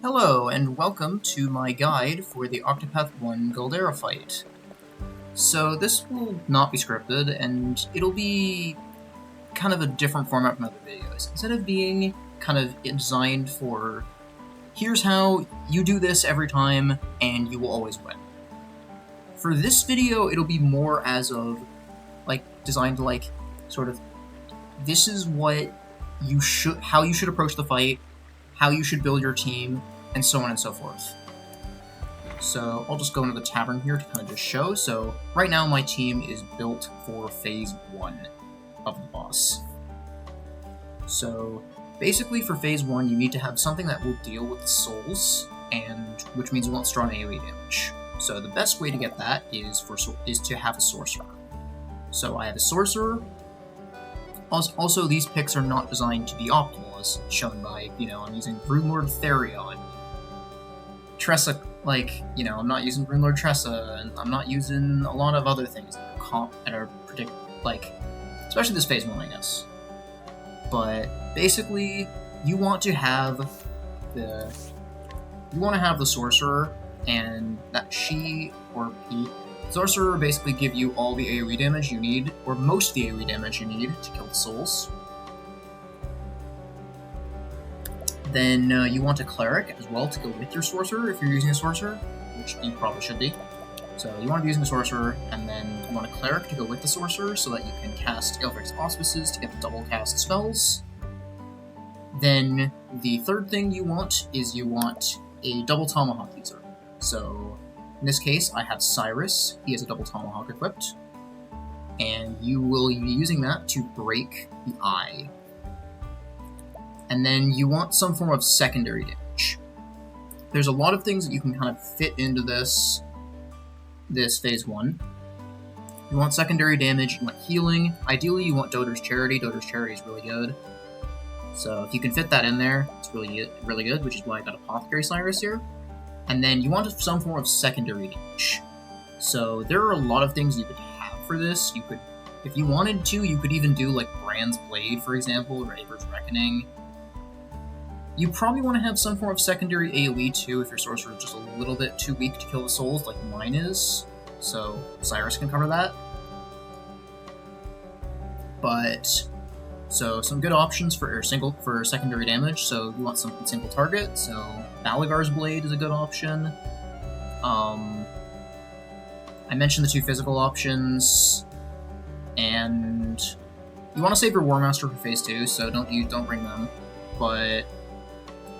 Hello, and welcome to my guide for the Octopath 1 Galdera fight. So this will not be scripted, and it'll be kind of a different format from other videos. Instead of being kind of designed for, here's how you do this every time, and you will always win. For this video, it'll be more as of, designed to, sort of, this is what you should, how you should approach the fight, how you should build your team, and so on and so forth. So I'll just go into the tavern here to kind of just show. So right now my team is built for phase 1 of the boss. So basically for phase 1 you need to have something that will deal with the souls, and which means you want strong AoE damage. So the best way to get that is to have a sorcerer. So I have a sorcerer. Also, these picks are not designed to be optimal, as shown by, I'm using Runelord Therion. Tressa, I'm not using Runelord Tressa, and I'm not using a lot of other things that are especially this phase 1, I guess. But basically, you want to have the sorcerer, and that she or he. Sorcerer basically give you all the AoE damage you need, or most of the AoE damage you need to kill the souls. Then you want a cleric as well to go with your sorcerer if you're using a sorcerer, which you probably should be. So you want to be using a sorcerer, and then you want a cleric to go with the sorcerer so that you can cast Aelfric's Auspices to get the double cast spells. Then the third thing you want is a double tomahawk user. So in this case, I have Cyrus. He has a double tomahawk equipped, and you will be using that to break the eye. And then you want some form of secondary damage. There's a lot of things that you can kind of fit into this phase 1. You want secondary damage, you want healing. Ideally, you want Doter's Charity. Doter's Charity is really good. So if you can fit that in there, it's really good, which is why I got Apothecary Cyrus here. And then you want some form of secondary damage. So there are a lot of things you could have for this. You could, if you wanted to, you could even do Brand's Blade, for example, or Aver's Reckoning. You probably want to have some form of secondary AoE too if your sorcerer is just a little bit too weak to kill the souls, like mine is. So Cyrus can cover that. So some good options for secondary damage. So you want something single target. So Balagar's Blade is a good option. I mentioned the 2 physical options, and you want to save your War Master for phase 2. So don't bring them. But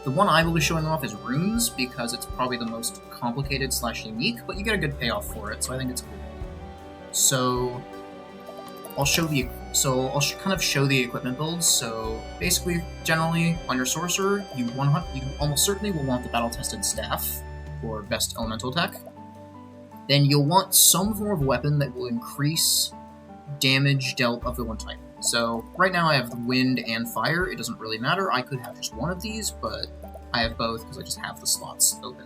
the one I will be showing off is runes because it's probably the most complicated / unique, but you get a good payoff for it. So I think it's cool. So I'll kind of show the equipment builds. So basically, generally, on your sorcerer, you almost certainly will want the battle-tested staff for best elemental attack. Then you'll want some form of weapon that will increase damage dealt of the one type. So right now I have wind and fire. It doesn't really matter. I could have just one of these, but I have both because I just have the slots open.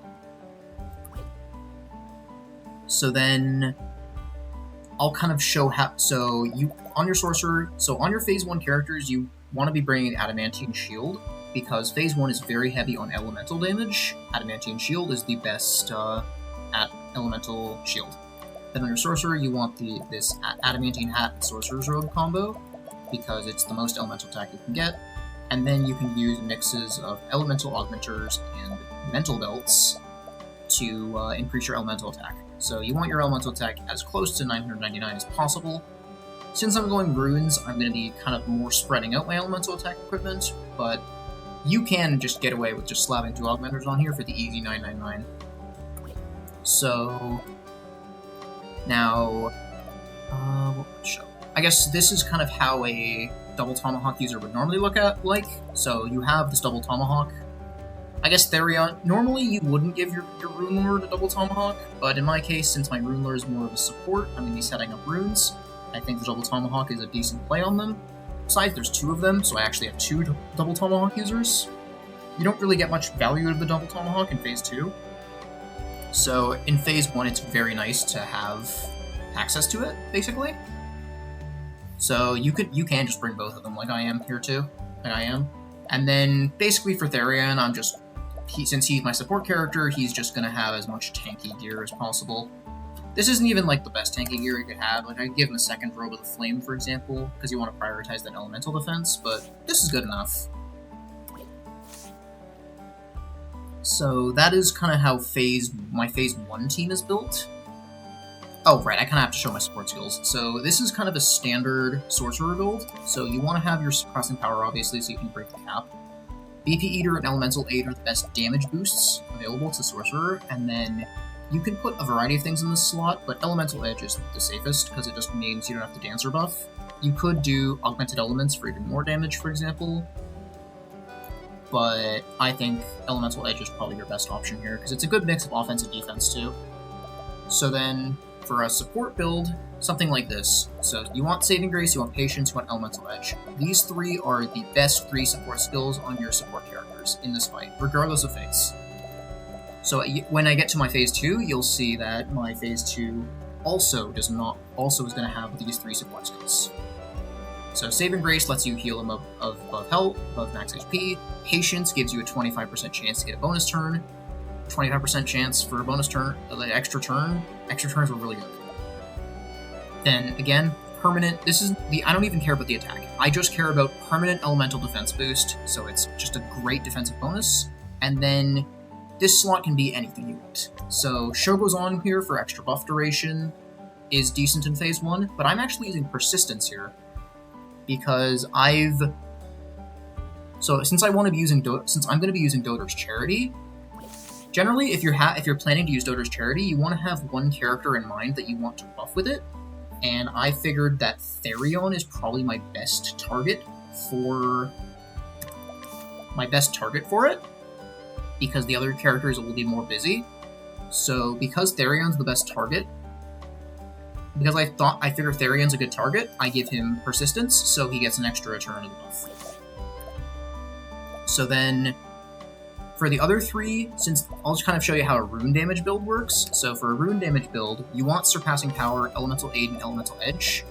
So then I'll kind of show how. So on your sorcerer, on your phase 1 characters, you want to be bringing Adamantine Shield because phase 1 is very heavy on elemental damage. Adamantine Shield is the best at elemental shield. Then on your sorcerer, you want this Adamantine Hat and Sorcerer's Robe combo because it's the most elemental attack you can get. And then you can use mixes of elemental augmenters and mental belts to increase your elemental attack. So you want your elemental attack as close to 999 as possible. Since I'm going runes, I'm going to be kind of more spreading out my elemental attack equipment, but you can just get away with just slapping 2 augmenters on here for the easy 999. So now, what would I show? I guess this is kind of how a double tomahawk user would normally look like. So you have this double tomahawk. I guess Therion, normally you wouldn't give your Runelord a double tomahawk, but in my case, since my Runelord is more of a support, I'm going to be setting up runes. I think the double tomahawk is a decent play on them. Besides, there's 2 of them, so I actually have 2 double tomahawk users. You don't really get much value out of the double tomahawk in phase 2. So in phase 1, it's very nice to have access to it, basically. So you can just bring both of them like I am here too. Like I am. And then basically for Therion, I'm just since he's my support character, he's just gonna have as much tanky gear as possible. This isn't even like the best tanky gear you could have. Like I could give him a second Robe of the Flame, for example, because you want to prioritize that elemental defense, but this is good enough. So that is kind of how my Phase 1 team is built. Oh, right, I kind of have to show my support skills. So this is kind of a standard Sorcerer build. So you want to have your Surpassing power, obviously, so you can break the cap. BP Eater and Elemental Aid are the best damage boosts available to Sorcerer, and then you can put a variety of things in this slot, but Elemental Edge is the safest, because it just means you don't have to Dancer buff. You could do Augmented Elements for even more damage, for example, but I think Elemental Edge is probably your best option here, because it's a good mix of offense and defense, too. So then, for a support build, something like this. So you want Saving Grace, you want Patience, you want Elemental Edge. These three are the best 3 support skills on your support characters in this fight, regardless of phase. So when I get to my Phase 2, you'll see that my Phase 2 also is going to have these 3 support skills. So Saving Grace lets you heal him above health, above max HP. Patience gives you a 25% chance to get a bonus turn. 25% chance for a bonus turn, the extra turn. Extra turns were really good. Then, again, permanent. I don't even care about the attack. I just care about permanent elemental defense boost, so it's just a great defensive bonus. And then this slot can be anything you want. So Show Goes On here for extra buff duration is decent in Phase 1, but I'm actually using Persistence here because since I'm going to be using Doter's Charity, generally if you're planning to use Doter's Charity, you want to have one character in mind that you want to buff with it, and I figured that Therion is probably my best target for it, because the other characters will be more busy. So because Therion's the best target, because I figure Therion's a good target, I give him Persistence, so he gets an extra return of the buff. So then, for the other 3, since I'll just kind of show you how a rune damage build works. So for a rune damage build, you want Surpassing Power, Elemental Aid, and Elemental Edge.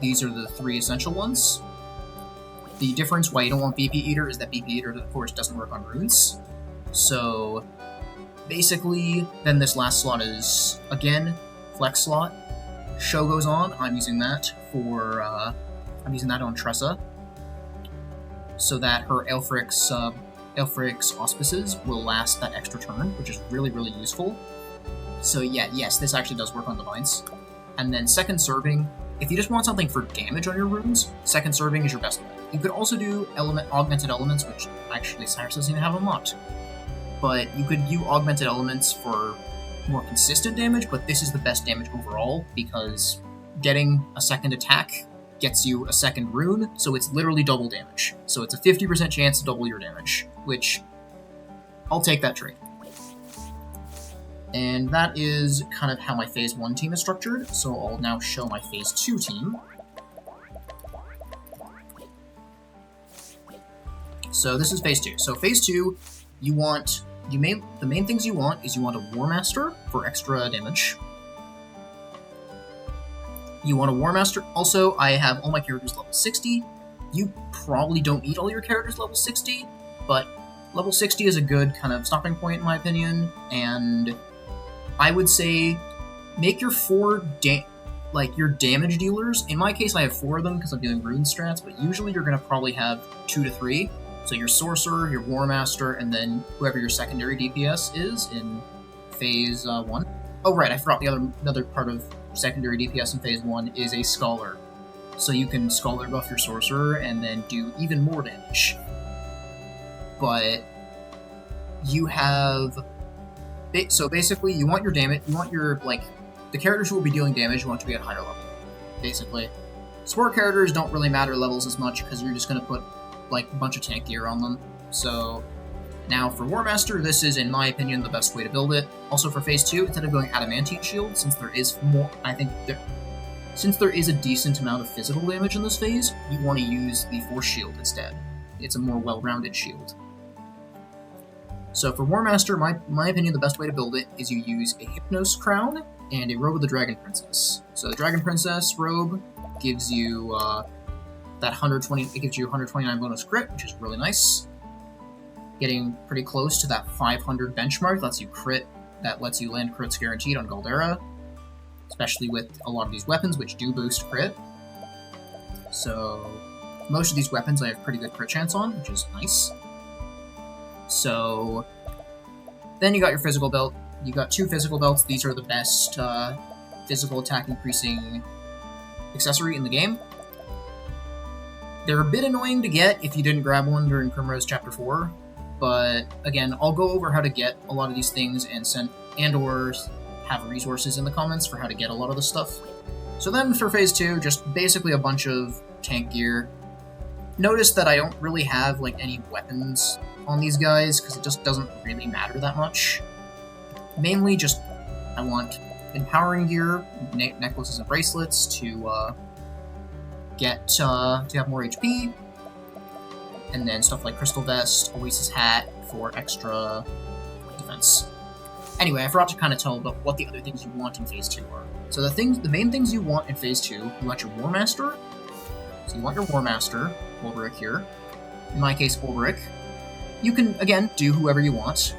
These are the 3 essential ones. The difference why you don't want BP Eater is that BP Eater, of course, doesn't work on runes. So basically, then this last slot is, again, Flex slot. Show Goes On, I'm using that on Tressa, so that her Aelfric's Auspices will last that extra turn, which is really, really useful. So yeah, yes, this actually does work on Divines. And then Second Serving, if you just want something for damage on your runes, Second Serving is your best bet. You could also do Augmented Elements, which actually Cyrus doesn't even have unlocked. But you could do Augmented Elements for more consistent damage, but this is the best damage overall, because getting a second attack gets you a second rune, so it's literally double damage. So it's a 50% chance to double your damage, which I'll take that trade. And that is kind of how my Phase 1 team is structured, so I'll now show my Phase 2 team. So this is Phase 2. So Phase 2, the main things you want is you want a War Master for extra damage. You want a War Master. Also, I have all my characters level 60. You probably don't need all your characters level 60, but level 60 is a good kind of stopping point in my opinion, and I would say make your your damage dealers. In my case, I have 4 of them because I'm doing rune strats, but usually you're going to probably have 2 to 3. So your Sorcerer, your War Master, and then whoever your secondary DPS is in Phase 1. Oh right, I forgot the other part of secondary DPS in Phase 1 is a Scholar. So you can Scholar buff your Sorcerer and then do even more damage. But you have... So basically, you want your damage, the characters who will be dealing damage, you want to be at a higher level, basically. Support characters don't really matter levels as much, because you're just going to put a bunch of tank gear on them. So now for War Master, this is, in my opinion, the best way to build it. Also for Phase 2, instead of going Adamantine Shield, since there is a decent amount of physical damage in this phase, you want to use the Force Shield instead. It's a more well-rounded shield. So for War Master, my opinion, the best way to build it is you use a Hypnos Crown and a Robe of the Dragon Princess. So the Dragon Princess robe gives you it gives you 129 bonus crit, which is really nice. getting pretty close to that 500 benchmark. That lets you land crits guaranteed on Galdera, especially with a lot of these weapons, which do boost crit. So most of these weapons I have pretty good crit chance on, which is nice. So then you got your physical belt. You got 2 physical belts. These are the best physical attack increasing accessory in the game. They're a bit annoying to get if you didn't grab one during Primrose Chapter 4, but again, I'll go over how to get a lot of these things and/or have resources in the comments for how to get a lot of this stuff. So then for Phase 2, just basically a bunch of tank gear. Notice that I don't really have like any weapons on these guys, because it just doesn't really matter that much. Mainly just, I want empowering gear, necklaces and bracelets to have more HP, and then stuff like Crystal Vest, Oasis Hat for extra defense. Anyway, I forgot to kind of tell about what the other things you want in Phase 2 are. So the main things you want in Phase 2, you want your War Master. So you want your War Master, Ulrich here. In my case, Ulrich. You can, again, do whoever you want.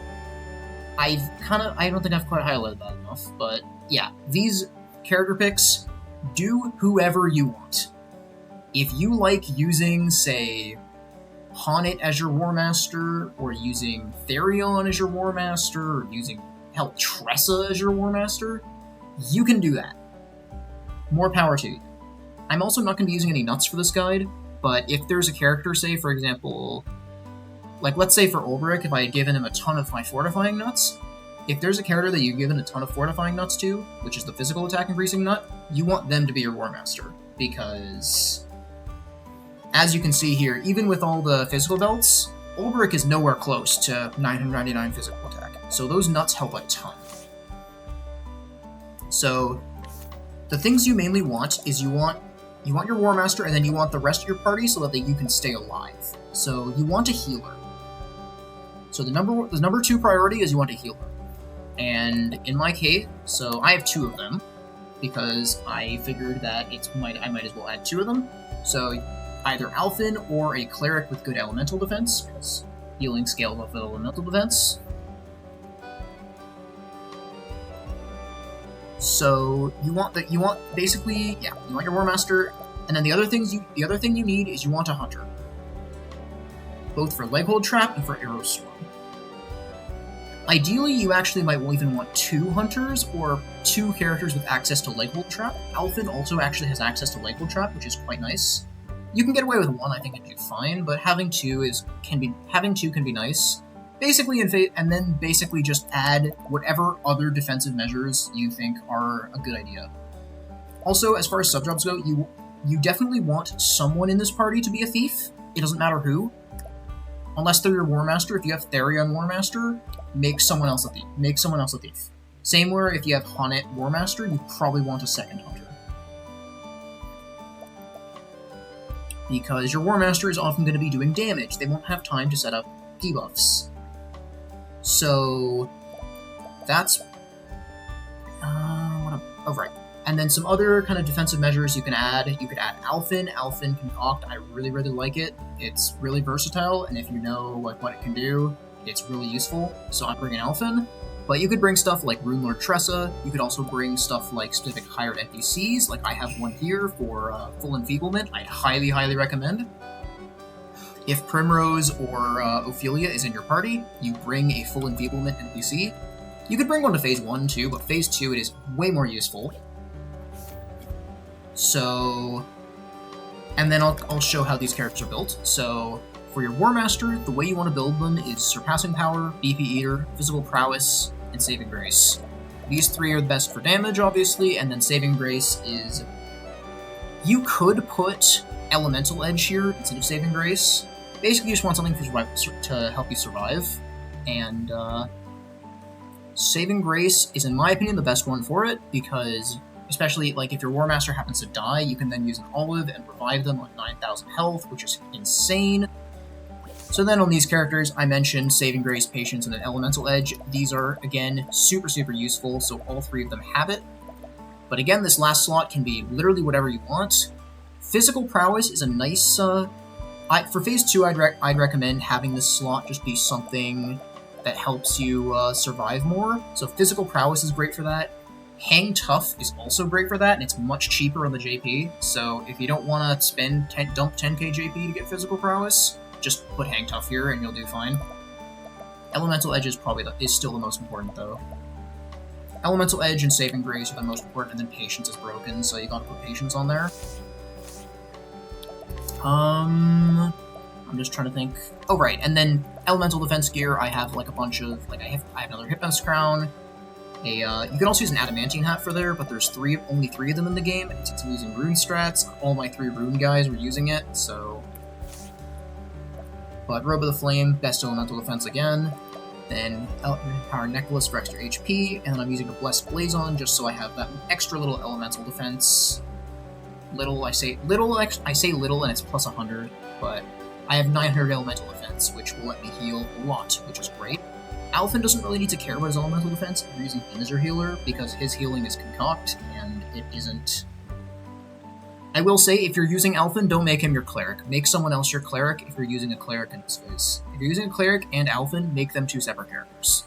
I don't think I've quite highlighted that enough, but yeah, these character picks, do whoever you want. If you like using, say, Honnet as your War Master, or using Therion as your War Master, or using, hell, Tressa as your War Master, you can do that. More power to you. I'm also not going to be using any nuts for this guide, but if there's a character, say, for example, like, let's say for Ulrich, if I had given him a ton of my fortifying nuts, if there's a character that you've given a ton of fortifying nuts to, which is the physical attack increasing nut, you want them to be your War Master, because, as you can see here, even with all the physical belts, Ulrich is nowhere close to 999 physical attack, so those nuts help a ton. So, the things you mainly want is you want your War Master, and then you want the rest of your party so that you can stay alive. So you want a healer. So the number 2 priority is you want a healer. And in my case, so I have 2 of them, because I figured that I might as well add 2 of them. So either Alphen or a cleric with good elemental defense, because healing scales off of elemental defense. So you want your War Master, and then the other thing you need is you want a hunter, both for Leghold Trap and for Arrow Storm. Ideally, you actually might even want 2 hunters or 2 characters with access to Leghold Trap. Alphen also actually has access to Leghold Trap, which is quite nice. You can get away with 1, I think it'd be fine, but having 2 can be nice. Basically, and then basically just add whatever other defensive measures you think are a good idea. Also, as far as subjobs go, you definitely want someone in this party to be a thief. It doesn't matter who. Unless they're your War Master. If you have Therion War Master, make someone else a thief. Same where if you have Honnet War Master, you probably want a second hunter. Because your War Master is often going to be doing damage. They won't have time to set up debuffs. So that's right. And then some other kind of defensive measures you can add. You could add Alphen. Alphen Concoct. I really, really like it. It's really versatile, and if you know what it can do, it's really useful. So I'm bringing Alphen. But you could bring stuff like Runelord Tressa. You could also bring stuff like specific hired NPCs. Like I have one here for full enfeeblement. I'd highly, highly recommend. If Primrose or Ophelia is in your party, you bring a full enfeeblement NPC. You could bring one to Phase 1 too, but Phase 2 it is way more useful. So, and then I'll show how these characters are built. So, for your War Master, the way you want to build them is Surpassing Power, BP Eater, Physical Prowess, and Saving Grace. These 3 are the best for damage, obviously, and then Saving Grace is... You could put Elemental Edge here instead of Saving Grace. Basically, you just want something to help you survive, and Saving Grace is, in my opinion, the best one for it, because... Especially, like, if your War Master happens to die, you can then use an Olive and revive them on 9,000 health, which is insane. So then on these characters, I mentioned Saving Grace, Patience, and an Elemental Edge. These are, again, super, super useful, so all 3 of them have it. But again, this last slot can be literally whatever you want. Physical Prowess is a nice For Phase 2, I'd recommend having this slot just be something that helps you survive more. So Physical Prowess is great for that. Hang Tough is also great for that, and it's much cheaper on the JP. So if you don't want to dump 10k JP to get Physical Prowess, just put Hang Tough here and you'll do fine. Elemental Edge is still the most important though. Elemental Edge and Saving Grace are the most important, and then Patience is broken, so you gotta put Patience on there. I'm just trying to think. Oh right, and then Elemental Defense gear. I have like a bunch of I have another Hypnos Crown. You can also use an Adamantine Hat for there, but there's only three of them in the game, and since I'm using rune strats, all my 3 rune guys were using it, so... But Robe of the Flame, best elemental defense again, then Power Necklace for extra HP, and then I'm using a Blessed Blazon just so I have that extra little elemental defense. I say little, and it's plus 100, but I have 900 elemental defense, which will let me heal a lot, which is great. Alphen doesn't really need to care about his elemental defense if you're using him as your healer, because his healing is Concoct, and it isn't... I will say, if you're using Alphen, don't make him your cleric. Make someone else your cleric if you're using a cleric in this phase. If you're using a cleric and Alphen, make them 2 separate characters.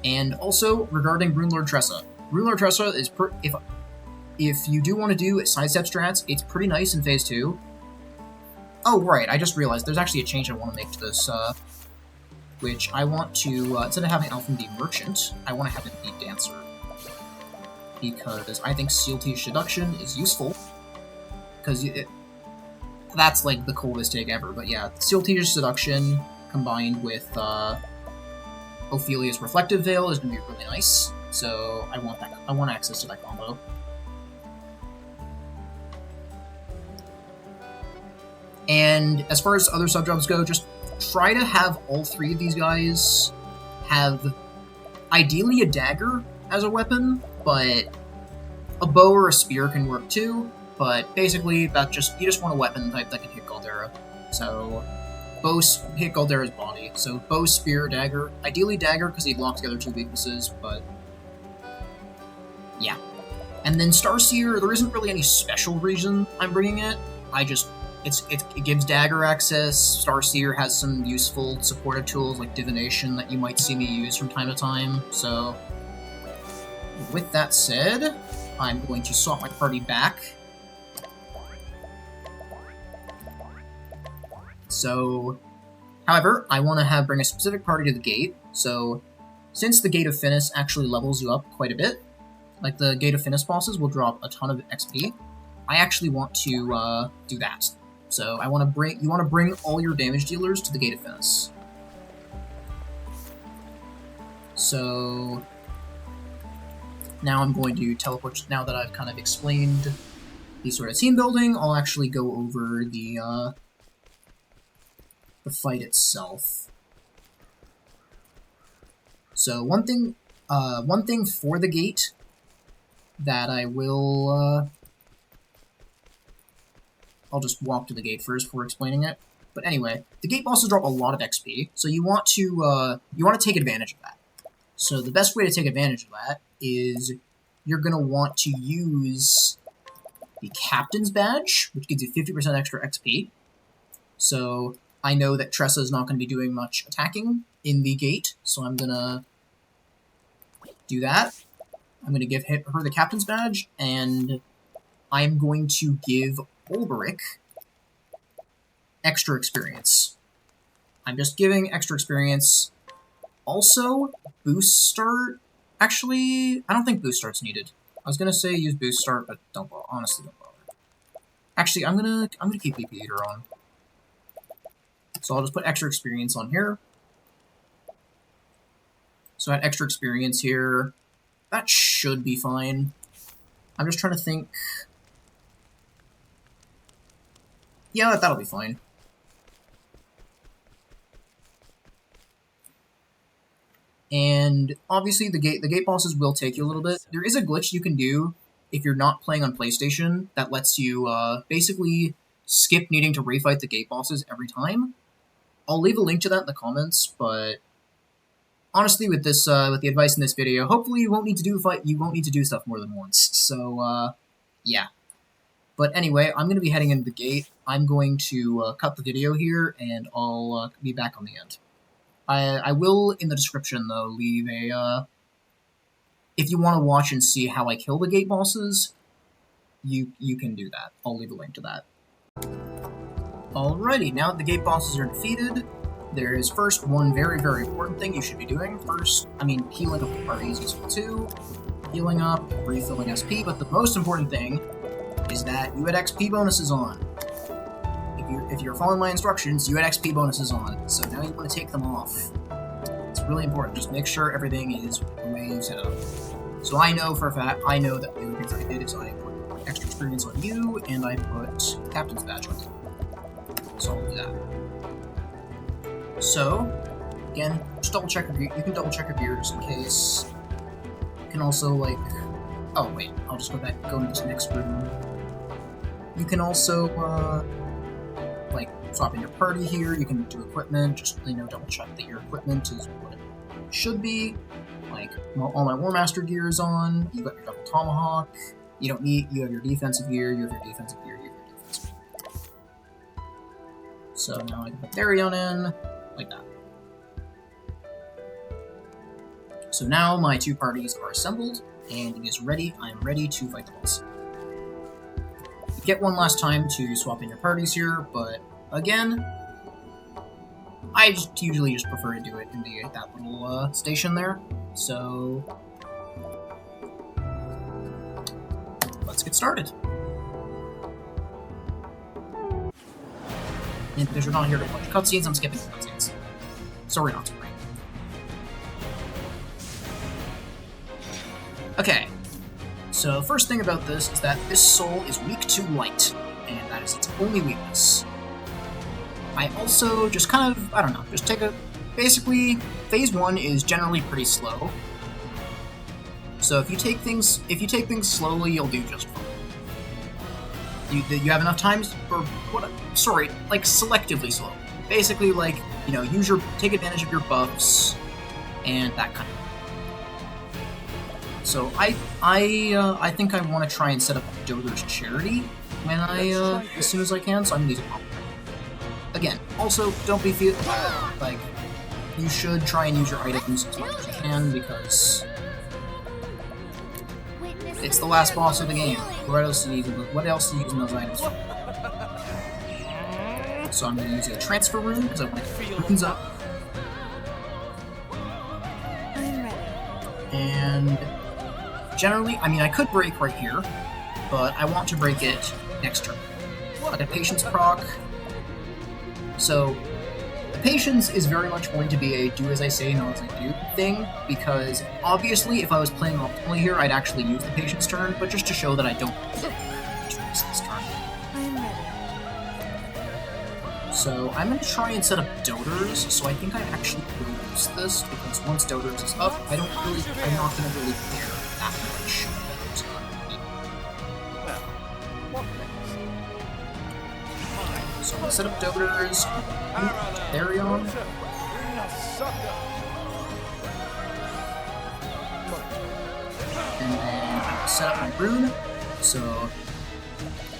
And also, regarding Runelord Tressa. Runelord Tressa is if you do want to do sidestep strats, it's pretty nice in phase 2. Oh, right, I just realized there's actually a change I want to make to this, which I want to, instead of having Alphen be Merchant, I want to have him be Dancer. Because I think Seal Teeth Seduction is useful. Because that's, like, the coolest take ever. But yeah, Seal Teeth Seduction combined with Ophelia's Reflective Veil is going to be really nice. So I want that. I want access to that combo. And as far as other sub-jobs go, just try to have all 3 of these guys have, ideally, a dagger as a weapon, but a bow or a spear can work too, but basically, you just want a weapon type that can hit Galdera. So, bow hit Galdera's body. So, bow, spear, dagger. Ideally dagger, because he'd lock together 2 weaknesses, but... yeah. And then Starseer, there isn't really any special reason I'm bringing it. It gives dagger access. Starseer has some useful supportive tools like divination that you might see me use from time to time. So, with that said, I'm going to swap my party back. So, however, I want to bring a specific party to the gate. So, since the Gate of Finis actually levels you up quite a bit, like the Gate of Finis bosses will drop a ton of XP, I actually want to do that. So you want to bring all your damage dealers to the Gate of Finis. So now I'm going to teleport. Now that I've kind of explained the sort of team building, I'll actually go over the fight itself. So one thing for the gate that I will. I'll just walk to the gate first before explaining it. But anyway, the gate bosses drop a lot of XP, so you want to take advantage of that. So the best way to take advantage of that is you're going to want to use the Captain's Badge, which gives you 50% extra XP. So I know that Tressa is not going to be doing much attacking in the gate, so I'm going to do that. I'm going to give her the Captain's Badge, and I'm going to give Olberic extra experience. I'm just giving extra experience. Also, Boost Start. Actually, I don't think Boost Start's needed. I was gonna say use Boost Start, but don't bother. Honestly, don't bother. Actually, I'm gonna keep BP Eater on. So I'll just put extra experience on here. So I had extra experience here. That should be fine. I'm just trying to think. Yeah, that'll be fine. And obviously the gate bosses will take you a little bit. There is a glitch you can do if you're not playing on PlayStation that lets you basically skip needing to refight the gate bosses every time. I'll leave a link to that in the comments, but honestly, with this with the advice in this video, hopefully you won't need to do stuff more than once. So yeah. But anyway, I'm gonna be heading into the gate. I'm going to cut the video here, and I'll be back on the end. I will, in the description, though, leave a, if you want to watch and see how I kill the gate bosses, you can do that. I'll leave a link to that. Alrighty, now that the gate bosses are defeated, there is first one very, very important thing you should be doing. First, healing up the party is useful too. Healing up, refilling SP, but the most important thing is that you had XP bonuses on. If you're following my instructions, you had XP bonuses on, so now you want to take them off. It's really important. Just make sure everything is the way you set it up. So I know for a fact, that the other things I did is I put extra experience on you, and I put Captain's Badge on you. So I'll do that. So, again, just double check your gear. You can double check your gear just in case. You can also, like... Oh, wait. I'll just go into this next room. You can also, swap in your party here. You can do equipment. Just, double check that your equipment is what it should be. Like, all my War Master gear is on. You got your double tomahawk. You have your defensive gear. You have your defensive gear. So now I can put Therion in, like that. So now my two parties are assembled, and it is ready. I am ready to fight the boss. You get one last time to swap in your parties here, but again, I usually just prefer to do it in that little station there. So let's get started. And because you're not here to watch cutscenes, I'm skipping the cutscenes. Sorry, not sorry. Okay, so first thing about this is that this soul is weak to light, and that is its only weakness. I also just basically, phase 1 is generally pretty slow. So if you take things slowly, you'll do just fine. You have enough times for selectively slow. Basically, take advantage of your buffs and that kind of thing. So I think I want to try and set up Doter's Charity when as soon as I can. So I'm gonna use it. Again, also don't be you should try and use your items as much as you can because it's the last boss of the game. What else are you using those items for? So I'm going to use a transfer rune because I want to get runes up. And generally, I could break right here, but I want to break it next turn. Like a patience proc. So the patience is very much going to be a do as I say, not as I do thing, because obviously if I was playing optimally here, I'd actually use the patience turn, but just to show that I don't use this turn. So I'm going to try and set up Doters, so I think I actually will use this, because once Doters is up, I'm not going to really care that much. So I'm going to set up Doters, Therion, and then I set up my rune. So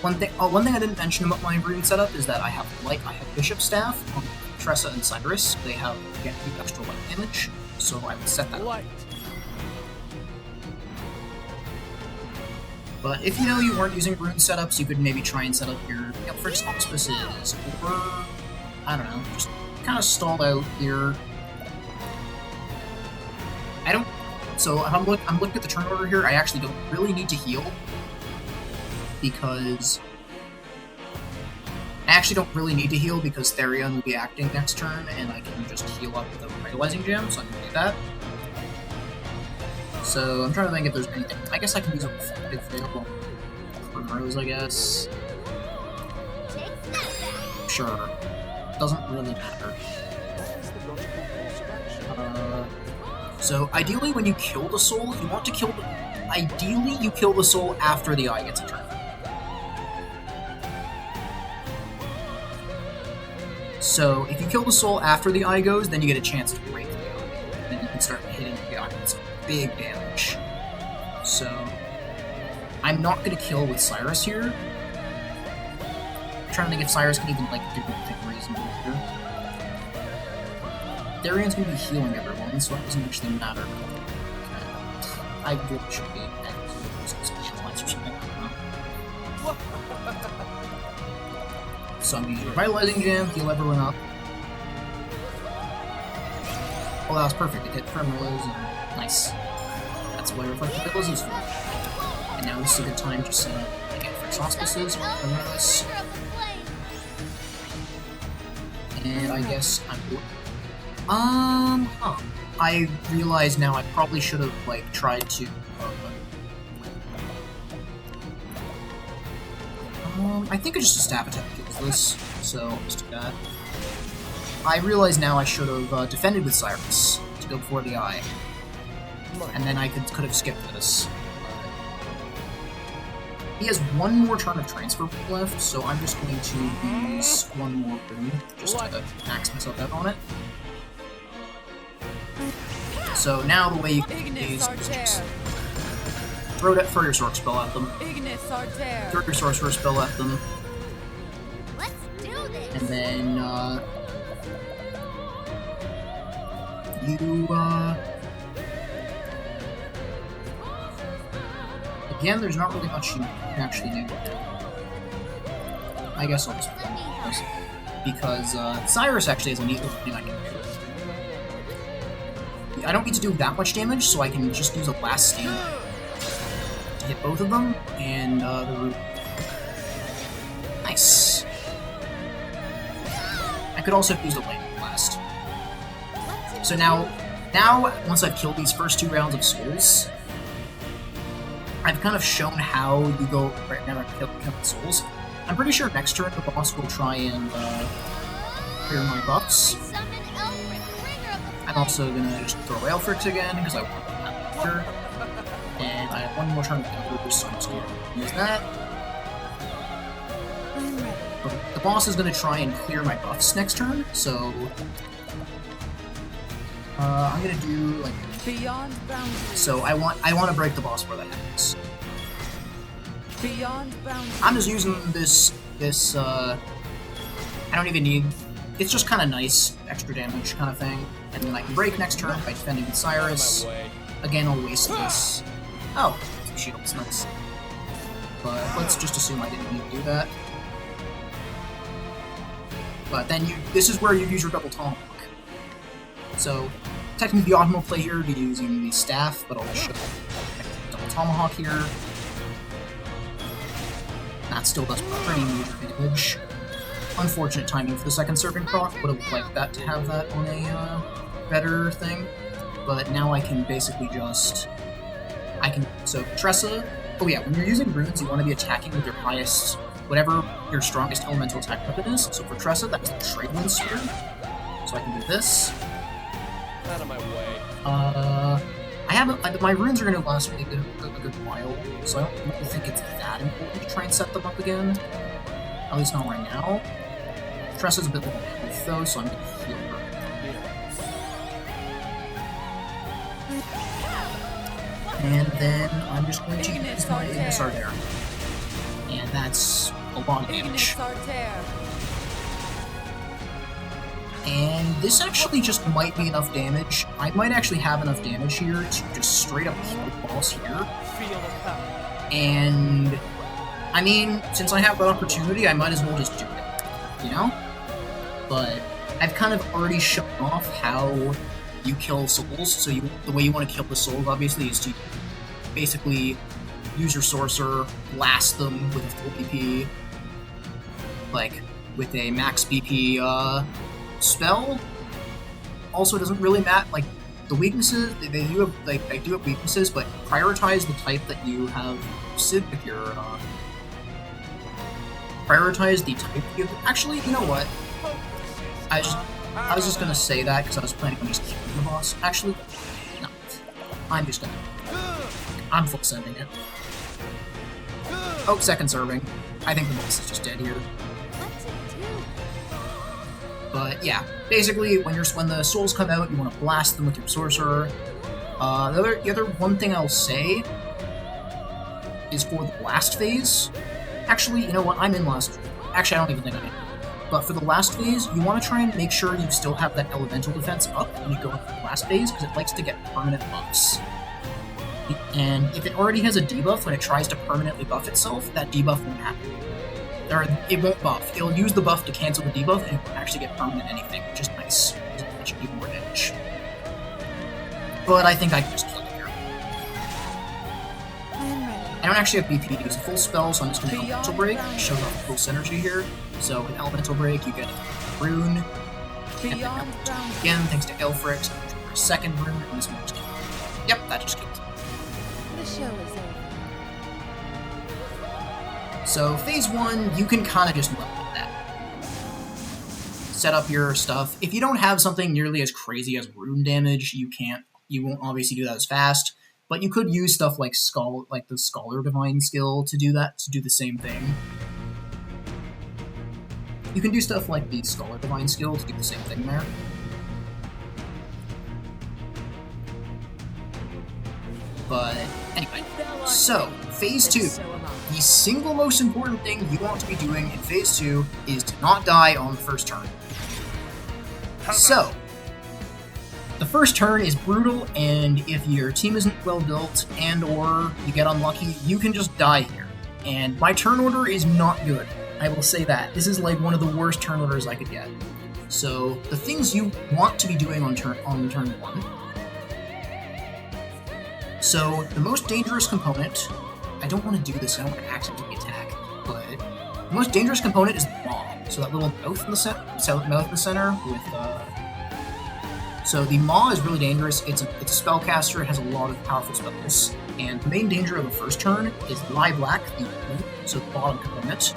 one thing I didn't mention about my rune setup is that I have Bishop Staff on Tressa and Cyrus. They have extra light damage, so I would set that up. But if you weren't using rune setups, you could maybe try and set up your Fritz Auspices, or I don't know, just kind of stall out here. So if I'm looking at the turn order here, I actually don't really need to heal because Therion will be acting next turn, and I can just heal up with a Vitalizing Gem, so I'm gonna do that. So I'm trying to think if there's anything. I guess I can use a Reflective Veil for Rose, I guess. Sure. Doesn't really matter. So ideally when you kill the soul, you want to kill the... Ideally you kill the soul after the eye gets a turn. So if you kill the soul after the eye goes, then you get a chance to break the eye. Then you can start hitting the eye with some big damage. So I'm not going to kill with Cyrus here, trying to think if Cyrus can even, like, do anything reasonable here. Darian's gonna be healing everyone, so it doesn't actually matter. I really should be special lines or something. I don't know. So I'm gonna use Revitalizing Gem, heal everyone up. Oh, that was perfect. It hit Firmos and nice. That's why Reflective Pickle is useful. And now this is a good time to set up again for Auspices. This. And I guess I'm I realize now I probably should have, like, tried to I think I just a stab attack kills this, so let's do that. I realize now I should have defended with Cyrus to go before the eye, and then I could have skipped this. He has one more turn of transfer left, so I'm just going to use one more boon just to max myself out on it. So now the way you can do these is just throw your Sorcerer spell at them. Throw your Sorcerer spell at them. And then you again, there's not really much you can actually do. I guess I'll just because Cyrus actually has a neat little thing I can do. I don't need to do that much damage, so I can just use a last stand to hit both of them, and the Robe. Nice. I could also use the Lightning Blast. So now, once I've killed these first 2 rounds of souls, I've kind of shown how you go right now to kill the souls. I'm pretty sure next turn the boss will try and clear my buffs. I'm also gonna just throw Aelfrix again, because I want that later. And I have one more turn of Galdera, so I'm just gonna use that. But the boss is gonna try and clear my buffs next turn, so I'm gonna do like beyond boundaries. So I want to break the boss where that happens. Beyond boundaries. I'm just using this I don't even need. It's just kind of nice, extra damage kind of thing. And then I can break next turn by defending with Cyrus. Again, I'll waste this. Oh, 2 shields, nice. But let's just assume I didn't need to do that. But then this is where you use your double tomahawk. So, technically the optimal play here would be using the staff, but I'll show double tomahawk here. That still does pretty major damage. Unfortunate timing for the second serving proc. Would have liked that to have that on a better thing. But now I can basically just... So, Tressa... Oh yeah, when you're using runes, you want to be attacking with your highest... whatever your strongest elemental attack weapon is. So for Tressa, that's the Trade-Wind Spear. So I can do this. Out of my way. My runes are going to last me a good while, so I don't really think it's that important to try and set them up again. At least not right now. Tressa's a bit low health though, so I'm going to heal her. And then I'm just going to use my Ignis Ardere. And that's a lot of damage. And this actually just might be enough damage. I might actually have enough damage here to just straight up kill the boss here. And I mean, since I have that opportunity, I might as well just do it, you know? But I've kind of already shown off how you kill souls. So the way you want to kill the souls, obviously, is to basically use your Sorcerer, blast them with a full BP, like with a max BP spell. Also, it doesn't really matter. Like the weaknesses, they do have weaknesses, but prioritize the type that you have sit with your. Prioritize the type you have. Actually, you know what? I was just gonna say that because I was planning on just killing the boss. Actually, no. I'm full sending it. Oh, second serving. I think the boss is just dead here. But yeah, basically, when the souls come out, you want to blast them with your Sorcerer. The other one thing I'll say is for the blast phase. Actually, you know what? I'm in last. Actually, I don't even think I can. But for the last phase, you want to try and make sure you still have that elemental defense up when you go into the last phase, because it likes to get permanent buffs. And if it already has a debuff when it tries to permanently buff itself, that debuff won't happen. Or it won't buff. It'll use the buff to cancel the debuff, and it won't actually get permanent anything, which is nice. It should do more damage. But I think I can just kill it here. I don't actually have BP to use a full spell, so I'm just going to Elemental Break. It shows off full synergy here. So with Elemental Break, you get a rune. And then again, thanks to Aelfrix, a second rune, and this one just killed. Yep, that just killed. The show is over. So phase 1, you can kind of just level with that. Set up your stuff. If you don't have something nearly as crazy as rune damage, you won't obviously do that as fast. But you could use stuff like the Scholar Divine skill to do that, to do the same thing. You can do stuff like the Scholar Divine skill to do the same thing there. But anyway, so phase 2. The single most important thing you want to be doing in phase 2 is to not die on the first turn. So, the first turn is brutal, and if your team isn't well built and or you get unlucky, you can just die here. And my turn order is not good. I will say that. This is like one of the worst turn orders I could get. So, the things you want to be doing on turn 1. So, the most dangerous component, I don't want to do this, I don't want to accidentally attack, but the most dangerous component is the Maw. So that little mouth in the center with, So the Maw is really dangerous. It's a spellcaster, it has a lot of powerful spells, and the main danger of the first turn is Lie Black, so the bottom component,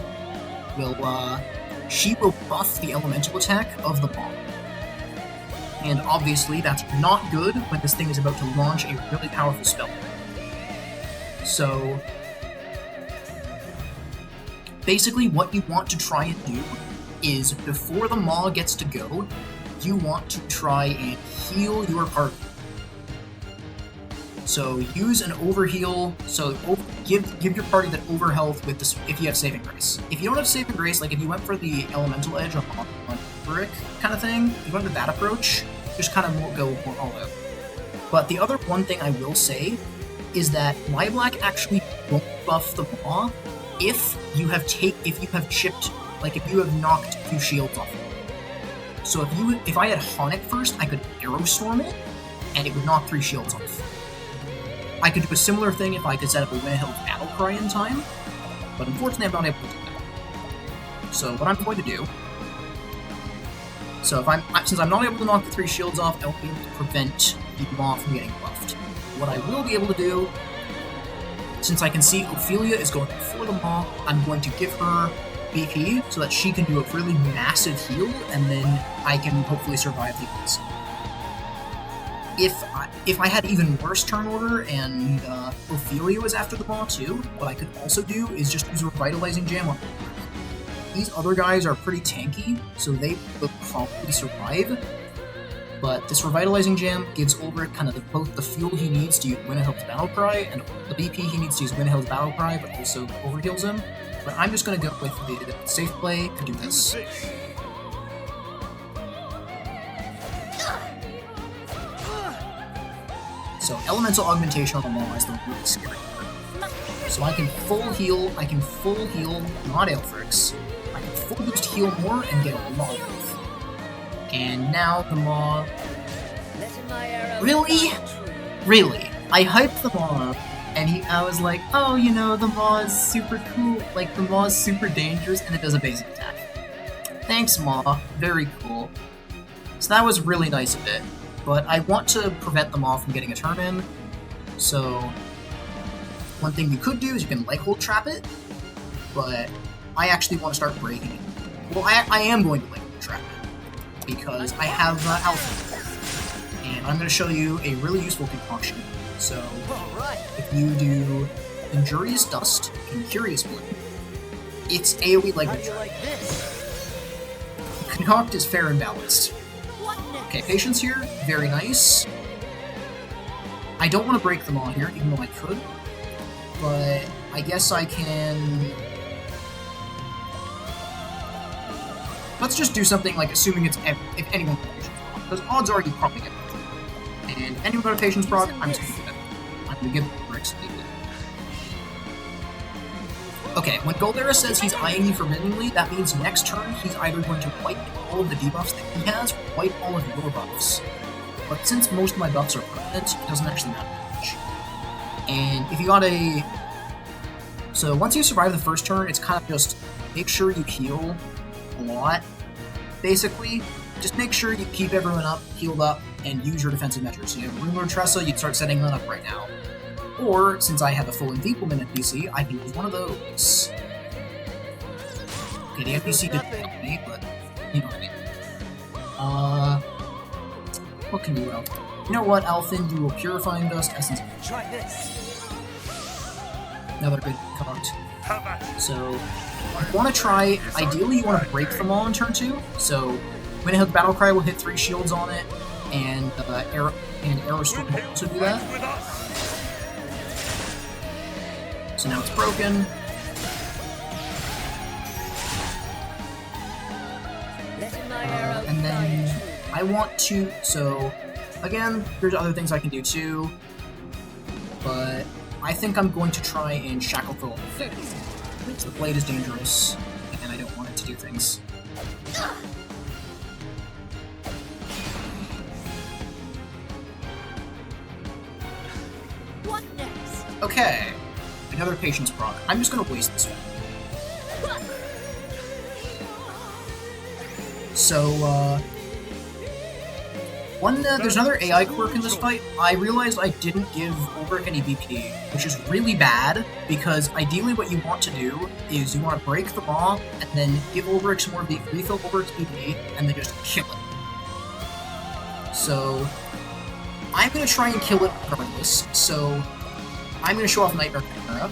she will buff the elemental attack of the Maw. And obviously that's not good when this thing is about to launch a really powerful spell. So, basically what you want to try and do is, before the Maw gets to go, you want to try and heal your party. So use an overheal, so give your party that overhealth with this if you have Saving Grace. If you don't have Saving Grace, like if you went for the Elemental Edge on Brick kind of thing, if you went with that approach, just kind of go more all out. But the other one thing I will say is that Lie Black actually won't buff the Maw if you have chipped, like if you have knocked a few shields off it. So if I had Honic first, I could Arrow Storm it, and it would knock 3 shields off. I could do a similar thing if I could set up a Winahill's Battlecry in time, but unfortunately I'm not able to do that. So what I'm going to do, since I'm not able to knock the 3 shields off, I won't be able to prevent the Maw from getting buffed. What I will be able to do, since I can see Ophelia is going before the Maw, I'm going to give her BP so that she can do a really massive heal, and then I can hopefully survive the onslaught. If I had even worse turn order and Ophelia was after the Maw too, what I could also do is just use Revitalizing Jam on them. These other guys are pretty tanky, so they will probably survive, but this Revitalizing Jam gives Ulrich kind of both the fuel he needs to use Winahill's Battlecry, and the BP he needs to use Winahill's Battlecry, but also overheals him. But I'm just going to go with the safe play and do this. So Elemental Augmentation on the Maw is the really scary part. So I can full heal, not Aelfrix. I can full boost heal more and get a lot of health. And now the Maw... Really? Really? I hyped the Maw up, and I was like, oh, you know, the Maw is super cool, like, the Maw is super dangerous, and it does a basic attack. Thanks, Maw. Very cool. So that was really nice of it. But I want to prevent the Maw from getting a turn in, so one thing you could do is you can Lighthold Trap it, but I actually want to start breaking it. Well, I am going to Lighthold Trap it, because I have Alpha, and I'm going to show you a really useful concoction. So, if you do Injurious Dust and Curious Bloom, it's AoE Lightning Trap. Concoct is fair and balanced. Okay, Patience here, very nice. I don't want to break the Maw here, even though I could, but I guess I can... let's just do something like assuming it's if anyone with a patience proc, because odds are you probably get it. And anyone with a patience proc, I'm just going to do that. I'm going to give Bricks a lead. Okay, when Galdera says he's eyeing you forbiddingly, that means next turn he's either going to wipe all of the debuffs that he has, or wipe all of your buffs. But since most of my buffs are permanent, it doesn't actually matter much. And if you got a... So once you survive the first turn, it's kind of just make sure you heal a lot. Basically, just make sure you keep everyone up, healed up, and use your defensive measures. So you have Rumor Tressa, you'd start setting that up right now. Or, since I have a full enfeeblement NPC, I can use one of those. Okay, the NPC didn't help me, but you know what I mean. What can you do, Elfin? You know what, Elfin? You will Purifying Dust, Essence. Try this. Another good card. So, you want to try, ideally you want to break them all in turn 2. So, when it hits Battle Cry, will hit 3 shields on it, and Arrow Storm will also do that. So now it's broken. And then I want to, so again, there's other things I can do too, but I think I'm going to try and shackle the blade. So the blade is dangerous, and I don't want it to do things. What next? Okay. Another patience proc. I'm just gonna waste this one. So, there's another AI quirk in this fight. I realized I didn't give Ulrich any BP, which is really bad, because ideally what you want to do is you want to break the law, and then give Ulrich some more BP, refill Ulrich's BP, and then just kill it. So, I'm gonna try and kill it regardless, so I'm going to show off Nightmare Chimera.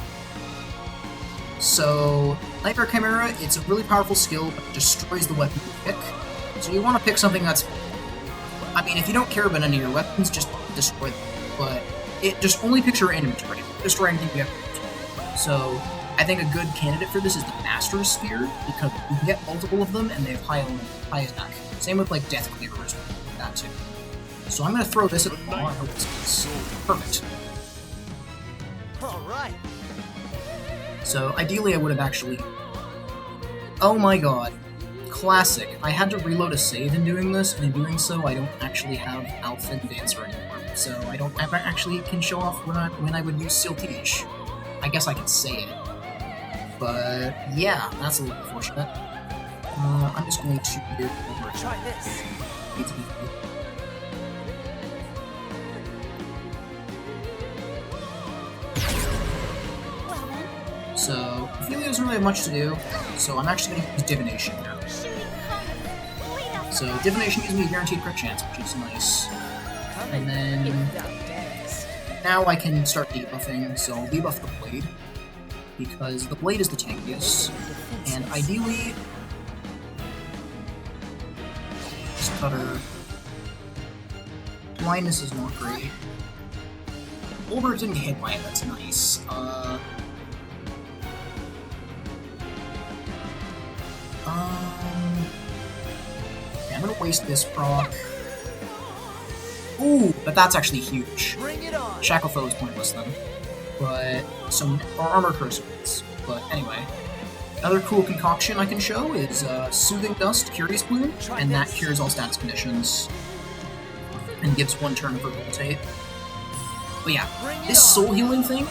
So, Nightmare Chimera, it's a really powerful skill, but it destroys the weapon you pick. So you want to pick something that's... I mean, if you don't care about any of your weapons, just destroy them. But it just only picks your inventory. Destroy anything you have. So, I think a good candidate for this is the Master's Sphere, because you can get multiple of them, and they have high attack. Same with, like, Death Cleavers, like that too. So I'm going to throw this at the ball and hope this is perfect. Alright. So, ideally I would have actually... Oh my god. Classic. I had to reload a save in doing this, and in doing so, I don't actually have Alpha Dancer anymore. So, I don't ever actually can show off when I would use Siltige. I guess I can say it. But, yeah, that's a little unfortunate. I'm just going to do over. Try this. So, Ophelia doesn't really have much to do, so I'm actually going to use Divination now. So, Divination gives me a guaranteed crit chance, which is nice. And then... now I can start debuffing, so I'll debuff the Blade, because the Blade is the tankiest, and ideally... Stutter... Blindness is not great. Ulrich didn't get hit by it, that's nice. I'm gonna waste this proc. Ooh, but that's actually huge. Shackle Foe is pointless then. But some Armour Cursor is. But anyway. Another cool concoction I can show is Soothing Dust, Curious Bloom, and that cures all status conditions. And gives 1 turn of Rehabilitate. But yeah, this soul healing thing,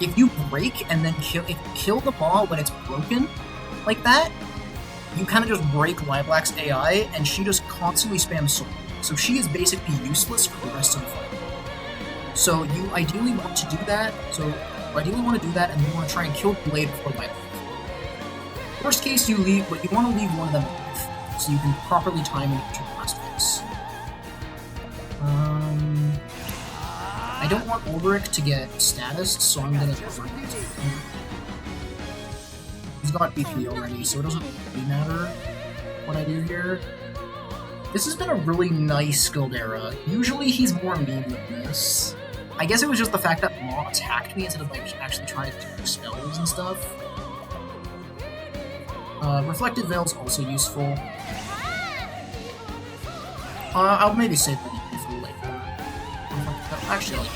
if you break and then kill the ball when it's broken, like that, you kind of just break Lilac's AI, and she just constantly spams soul. So she is basically useless for the rest of the fight. So you ideally want to do that, and you want to try and kill the Blade before Lilac. Worst case, you want to leave one of them alive, so you can properly time it to the last phase. I don't want Ulrich to get status, so I'm gonna overheat him. He's got BP already, so it doesn't really matter what I do here. This has been a really nice Galdera. Usually he's more mean than this. I guess it was just the fact that Maw attacked me instead of like actually trying to do spells and stuff. Reflective Veil's also useful. I'll maybe save that for later. Actually,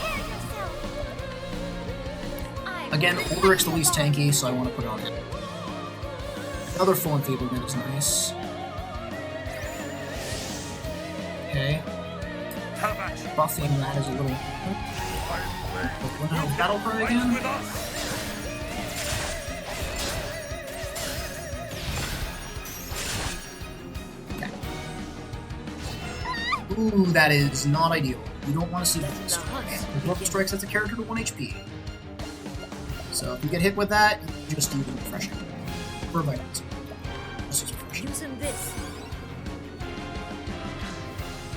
again, Ulrich's the least tanky, so I want to put it on him. Another full enfeeblement is nice. Okay. Buffing that is a little... Battle Cry again? Okay. Ooh, that is not ideal. You don't want to see Robe Strikes. Robe Strikes, that's a character to 1 HP. So if you get hit with that, you just do the refreshing. Or vitamins. This is refreshing. Using this.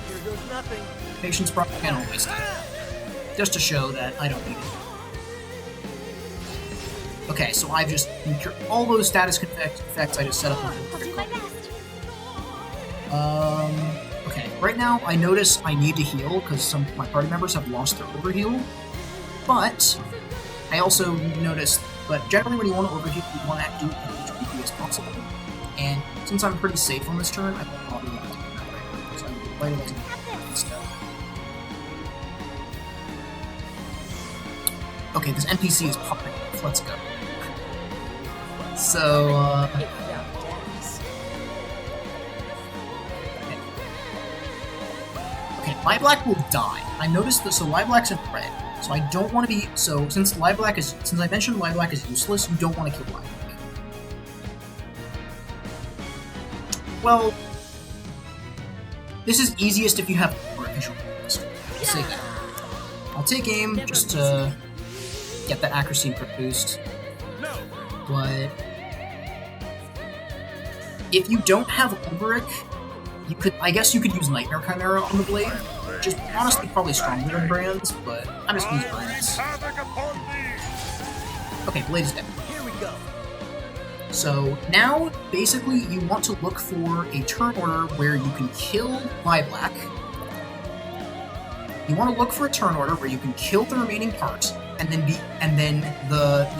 Here goes nothing. Patience proc can always just to show that I don't need it. Okay, so I've just all those status effects I just set up. I'll do my best. Okay, right now I notice I need to heal because some of my party members have lost their overheal, but I also noticed, but generally when you want to overheal, you want to do as much PP as possible, and since I'm pretty safe on this turn, I won't bother with doing that right now, so I'm vitalizing instead. Okay, this NPC is popping off. Let's go. So, okay, Lilac will die. I noticed that, so Lilac's in red, so I don't want to be, so since I mentioned Lilac is useless, you don't want to kill Lilac. Well, this is easiest if you have more visual rules. I'll say that. I'll take aim just to get that accuracy boost. But if you don't have Ulrich, I guess you could use Nightmare Chimera on the blade, which is honestly probably stronger than Brand's, but I'm just gonna use Brand's. Okay, blade is dead. Here we go. So now, basically, you want to look for a turn order where you can kill Lilac. You want to look for a turn order where you can kill the remaining part, and then you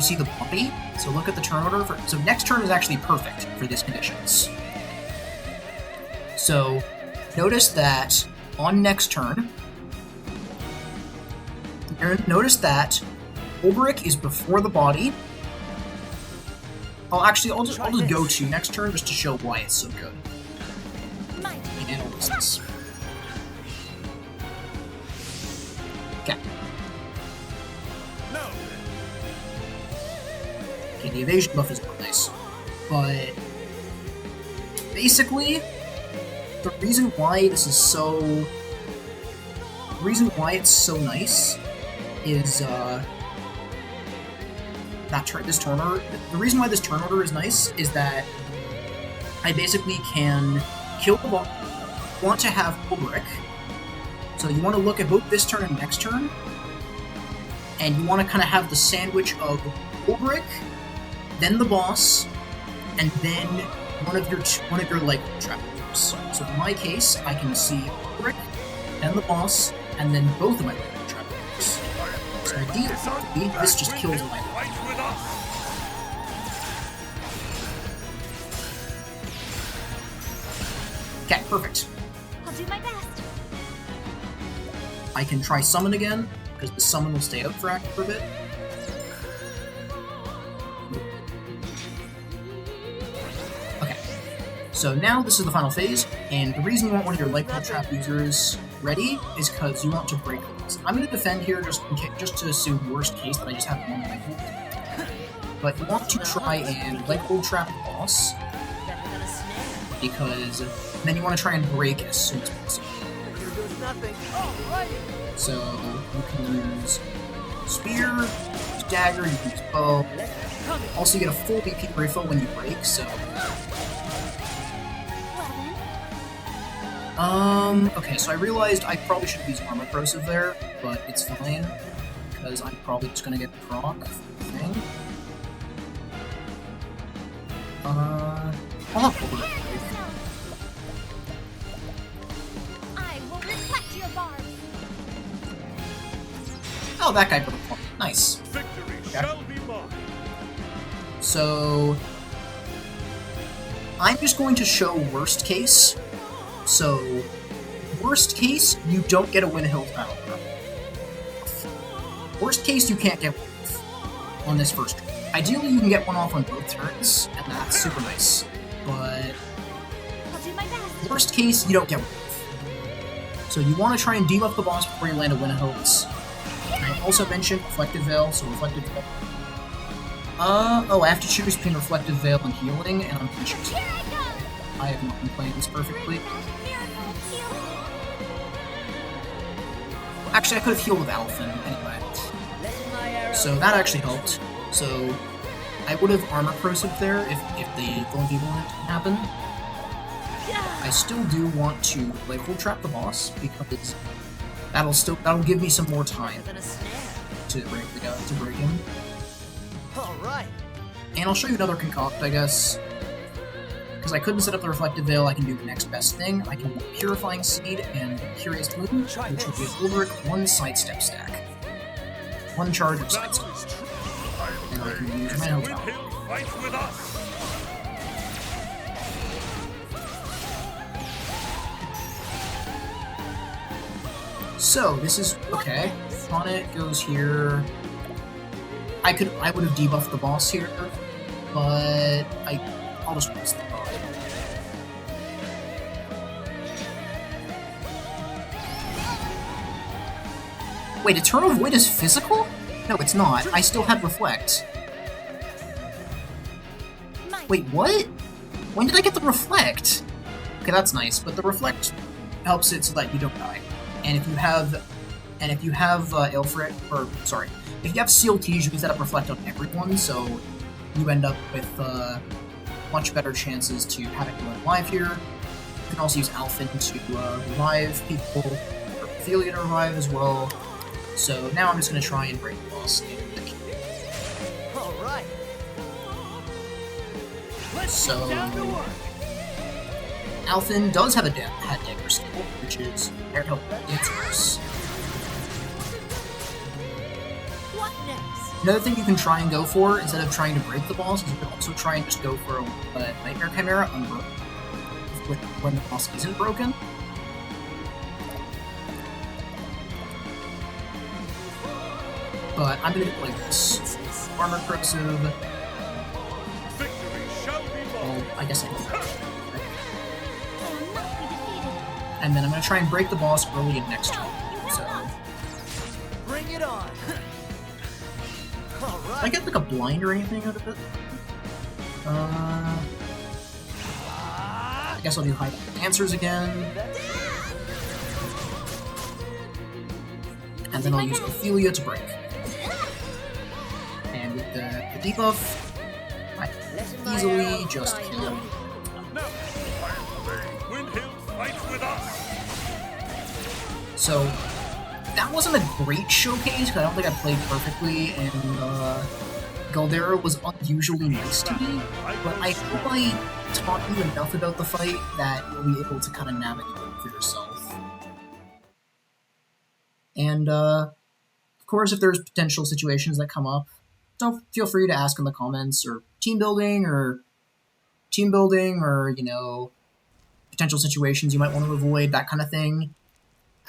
see the bumpy. So look at the turn order so next turn is actually perfect for these conditions. So notice that on next turn, notice that Ulrich is before the body. I'll just go to next turn just to show why it's so good. And I'll list this. Okay. Okay, the evasion buff is not nice. But basically, the reason why it's so nice is this turn order. The reason why this turn order is nice is that I basically can kill the ball. Want to have Ulrich, so you want to look at both this turn and next turn, and you want to kind of have the sandwich of Ulrich, then the boss, and then one of your like trappers. So in my case, I can see Ulrich, then the boss, and then both of my like trappers. So ideally, this just kills my. Okay, perfect. I'll do my best. I can try summon again, because the summon will stay out for a bit. Okay, so now this is the final phase, and the reason you want one of your Lightning Trap users ready is because you want to break these. I'm going to defend here just to assume worst case that I just have one Lightning. But you want to try and Lightning Trap the boss, because then you want to try and break as soon as possible. Here goes nothing. So you can use spear, use dagger, you can use bow. Also, you get a full BP refill when you break. So, okay. So I realized I probably should have used armor corrosive there, but it's fine because I'm probably just gonna get the proc thing. I'll have over it. Oh, that guy put a point. Nice. Victory shall be mine. So I'm just going to show worst case. So, worst case, you don't get a Wind Hill battle. Worst case, you can't get one off on this first turn. Ideally, you can get one off on both turns, and that's super nice. But I'll do my best. worst case, you don't get one off. So you want to try and debuff the boss before you land a Wind Hills. I also mentioned Reflective Veil, so Reflective Veil. Oh, I have to choose between Reflective Veil and Healing, and I'm gonna choose Here I go. I have not been playing this perfectly. Miracle healing. Actually, I could have healed with Alphen, anyway. Let my arrow So that actually helped. So I would have Armor Corrosive there if the Golden Beetle didn't happen. I still do want to like hold trap the boss because that'll give me some more time than a snare. to break the guy to break him. All right. And I'll show you another concoct, I guess. Because I couldn't set up the Reflective Veil, I can do the next best thing. I can do Purifying Seed and Curious Bloom, which will give Ulrich one sidestep stack. One charge of sidestep. And I can use my own power. Fight with us! So, this is okay. Sonnet goes here. I would have debuffed the boss here, but I'll just press the button. Wait, Eternal Void is physical? No, it's not. I still have Reflect. Wait, what? When did I get the Reflect? Okay, that's nice, but the Reflect helps it so that you don't die. And if you have Ilfric, or sorry, if you have Seal Tease, you can set up Reflect on everyone, so you end up with much better chances to have it go live here. You can also use Alphen to revive people, or Ophelia to revive as well. So now I'm just going to try and break the boss. All right. So Alphen does have a Hat Dagger skill, which is air help answers. What next? Another thing you can try and go for, instead of trying to break the boss, is you can also try and just go for a Nightmare Chimera when the boss isn't broken. But I'm going to play this. Armor Corrosive. Victory shall be Well, mine! I guess I can. I will not be defeated. And then I'm going to try and break the boss early in next turn. So, Bring it on. All did I right. get like a blind or anything out of it? I guess I'll do High Answers again. And then I'll use Ophelia to break. And with the debuff, I can easily just kill him. Now, Wind Hill fight with us! So, that wasn't a great showcase, because I don't think I played perfectly, and Galdera was unusually nice to me, but I hope I taught you enough about the fight that you'll be able to kind of navigate it for yourself. And, of course, if there's potential situations that come up, don't feel free to ask in the comments, or team building, or, you know, potential situations you might want to avoid, that kind of thing.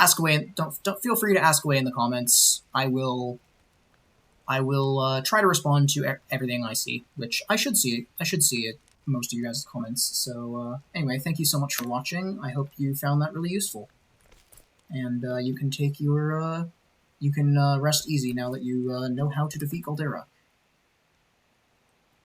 Ask away. Don't feel free to ask away in the comments. I will try to respond to everything I see, which I should see. I should see it most of you guys' comments. So anyway, thank you so much for watching. I hope you found that really useful, and you can take your you can rest easy now that you know how to defeat Galdera.